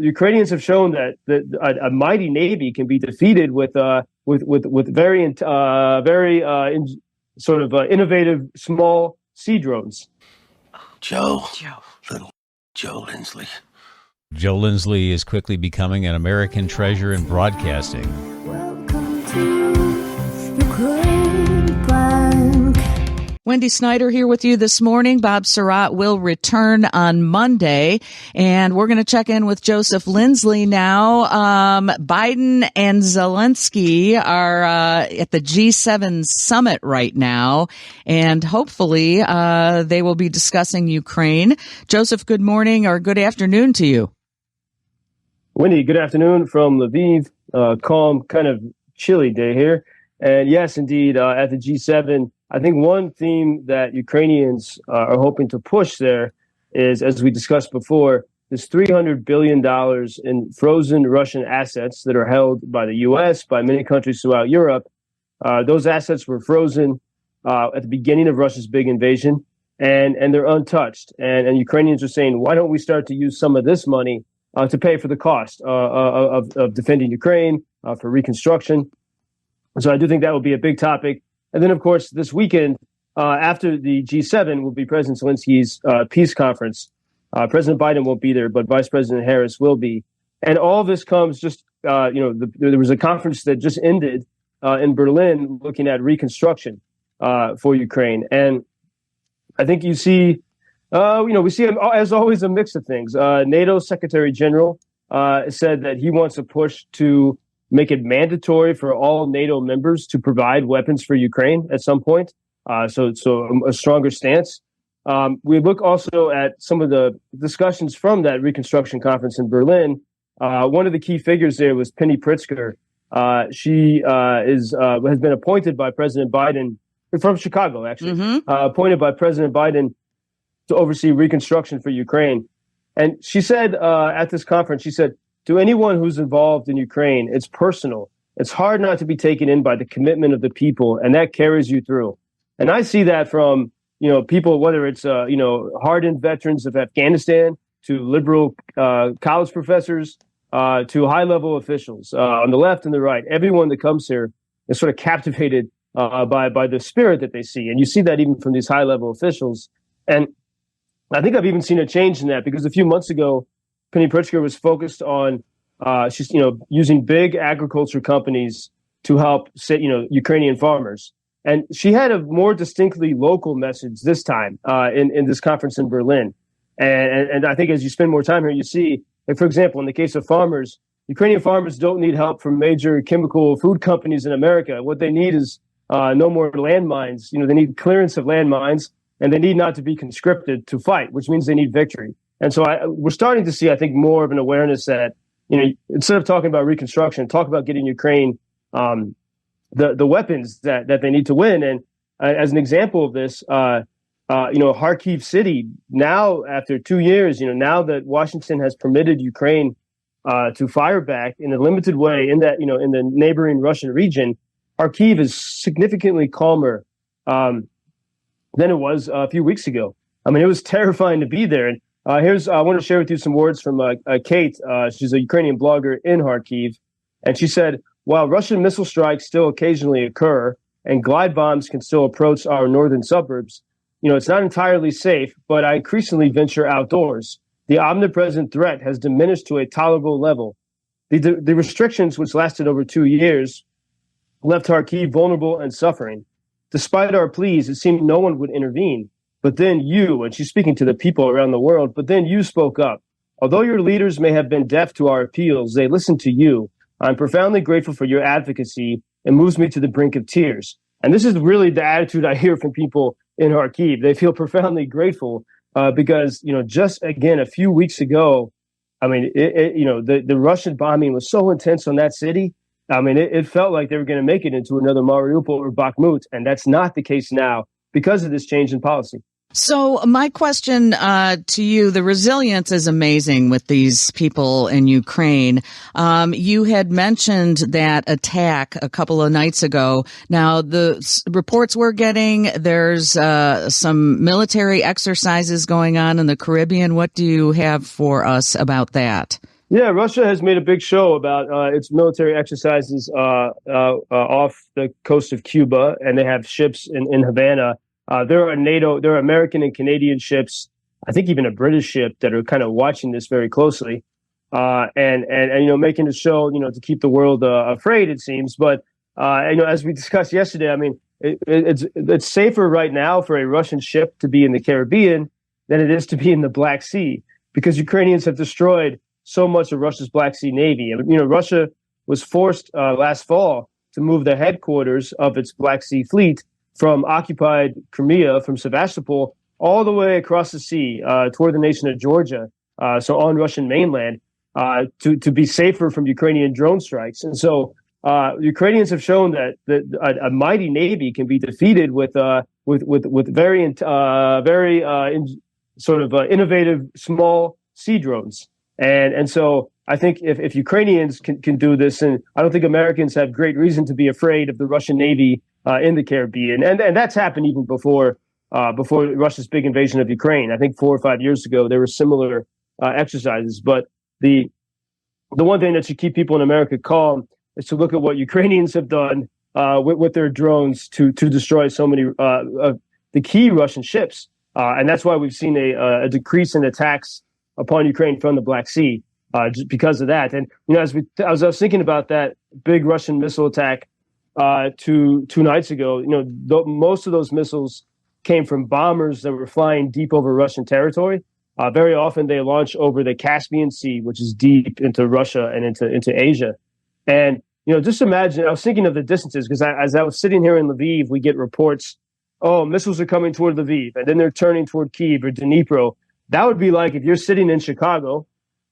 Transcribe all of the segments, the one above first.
Ukrainians have shown that a mighty navy can be defeated with very innovative small sea drones. Little Joe Lindsley. Joe Lindsley is quickly becoming an American treasure in broadcasting. Welcome to Ukraine Bank. Wendy Snyder here with you this morning. Bob Sirott will return on Monday, and we're going to check in with Joseph Lindsley now. Biden and Zelensky are at the G7 summit right now, and hopefully they will be discussing Ukraine. Joseph, good morning or good afternoon to you. Wendy, good afternoon from Lviv. Calm, kind of chilly day here. And yes, indeed, at the G7, I think one theme that Ukrainians are hoping to push there is, as we discussed before, this $300 billion in frozen Russian assets that are held by the U.S., by many countries throughout Europe. Those assets were frozen at the beginning of Russia's big invasion, and they're untouched. And Ukrainians are saying, why don't we start to use some of this money to pay for the cost of defending Ukraine, for reconstruction? So I do think that will be a big topic. And then, of course, this weekend, after the G7, will be President Zelensky's peace conference. President Biden won't be there, but Vice President Harris will be. And all this comes just, there was a conference that just ended in Berlin looking at reconstruction for Ukraine. And I think you see, we see, as always, a mix of things. NATO Secretary General said that he wants to push to make it mandatory for all NATO members to provide weapons for Ukraine at some point. So a stronger stance. We look also at some of the discussions from that reconstruction conference in Berlin. One of the key figures there was Penny Pritzker. She has been appointed by President Biden from Chicago, actually, appointed by President Biden to oversee reconstruction for Ukraine. And she said at this conference, she said, to anyone who's involved in Ukraine, it's personal. It's hard not to be taken in by the commitment of the people, and that carries you through. And I see that from, people, whether it's, hardened veterans of Afghanistan to liberal college professors to high-level officials on the left and the right. Everyone that comes here is sort of captivated by the spirit that they see. And you see that even from these high-level officials. And I think I've even seen a change in that because a few months ago, Penny Pritzker was focused on using big agriculture companies to help Ukrainian farmers. And she had a more distinctly local message this time in this conference in Berlin. And I think as you spend more time here, you see, like, for example, in the case of farmers, Ukrainian farmers don't need help from major chemical food companies in America. What they need is no more landmines. They need clearance of landmines, and they need not to be conscripted to fight, which means they need victory. And so we're starting to see, I think, more of an awareness that, instead of talking about reconstruction, talk about getting Ukraine the weapons that they need to win. And as an example of this, Kharkiv City, now after 2 years, now that Washington has permitted Ukraine to fire back in a limited way in that, in the neighboring Russian region, Kharkiv is significantly calmer than it was a few weeks ago. I mean, it was terrifying to be there. And I want to share with you some words from Kate. She's a Ukrainian blogger in Kharkiv. And she said, while Russian missile strikes still occasionally occur and glide bombs can still approach our northern suburbs, it's not entirely safe, but I increasingly venture outdoors. The omnipresent threat has diminished to a tolerable level. The restrictions, which lasted over 2 years, left Kharkiv vulnerable and suffering. Despite our pleas, it seemed no one would intervene. But then you, and she's speaking to the people around the world, but then you spoke up. Although your leaders may have been deaf to our appeals, they listened to you. I'm profoundly grateful for your advocacy. It moves me to the brink of tears. And this is really the attitude I hear from people in Kharkiv. They feel profoundly grateful because, just again, a few weeks ago, I mean, the Russian bombing was so intense on that city. I mean, it felt like they were going to make it into another Mariupol or Bakhmut. And that's not the case now because of this change in policy. So my question to you, the resilience is amazing with these people in Ukraine. You had mentioned that attack a couple of nights ago. Now, the reports we're getting, there's some military exercises going on in the Caribbean. What do you have for us about that? Yeah, Russia has made a big show about its military exercises off the coast of Cuba, and they have ships in Havana. There are American and Canadian ships, I think even a British ship, that are kind of watching this very closely, and making a show, to keep the world afraid, it seems. But as we discussed yesterday, I mean, it's safer right now for a Russian ship to be in the Caribbean than it is to be in the Black Sea, because Ukrainians have destroyed so much of Russia's Black Sea Navy. Russia was forced last fall to move the headquarters of its Black Sea fleet from occupied Crimea, from Sevastopol, all the way across the sea toward the nation of Georgia, so on Russian mainland, to be safer from Ukrainian drone strikes. And so Ukrainians have shown that a mighty navy can be defeated with very innovative small sea drones. And so I think if Ukrainians can do this, and I don't think Americans have great reason to be afraid of the Russian Navy in the Caribbean, and that's happened even before Russia's big invasion of Ukraine. I think 4 or 5 years ago there were similar exercises. But the one thing that should keep people in America calm is to look at what Ukrainians have done with their drones to destroy so many of the key Russian ships, and that's why we've seen a decrease in attacks upon Ukraine from the Black Sea, just because of that. And as I was thinking about that big Russian missile attack 2 nights ago, most of those missiles came from bombers that were flying deep over Russian territory. Very often they launch over the Caspian Sea, which is deep into Russia and into Asia. And just imagine, I was thinking of the distances, because as I was sitting here in Lviv, we get reports, missiles are coming toward Lviv, and then they're turning toward Kyiv or Dnipro. That would be like if you're sitting in Chicago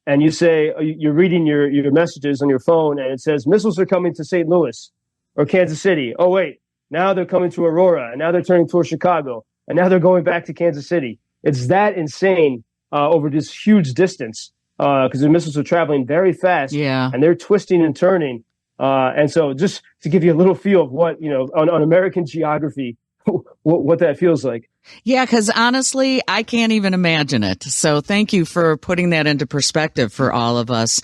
and you say, you're reading your messages on your phone and it says missiles are coming to St. Louis or Kansas City. Oh, wait, now they're coming to Aurora, and now they're turning toward Chicago, and now they're going back to Kansas City. It's that insane over this huge distance, because the missiles are traveling very fast, and they're twisting and turning. And so just to give you a little feel of what, on American geography, what that feels like. Yeah, because honestly, I can't even imagine it. So thank you for putting that into perspective for all of us.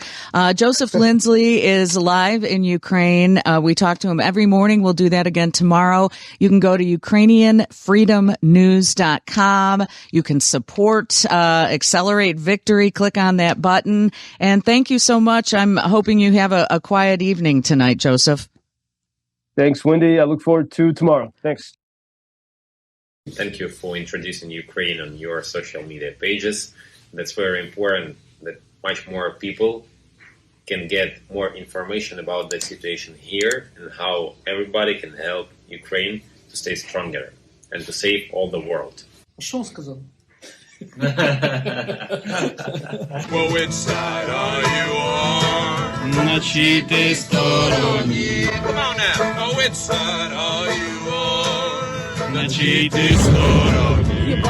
Joseph Lindsley is live in Ukraine. We talk to him every morning. We'll do that again tomorrow. You can go to UkrainianFreedomNews.com. You can support Accelerate Victory. Click on that button. And thank you so much. I'm hoping you have a quiet evening tonight, Joseph. Thanks, Wendy. I look forward to tomorrow. Thanks. Thank you for introducing Ukraine on your social media pages. That's very important, that much more people can get more information about the situation here and how everybody can help Ukraine to stay stronger and to save all the world. Что он сказал? Well, which side are you on? На чьей ты стороне? Come on now. Oh, which side are you on? На чьей ты стороне?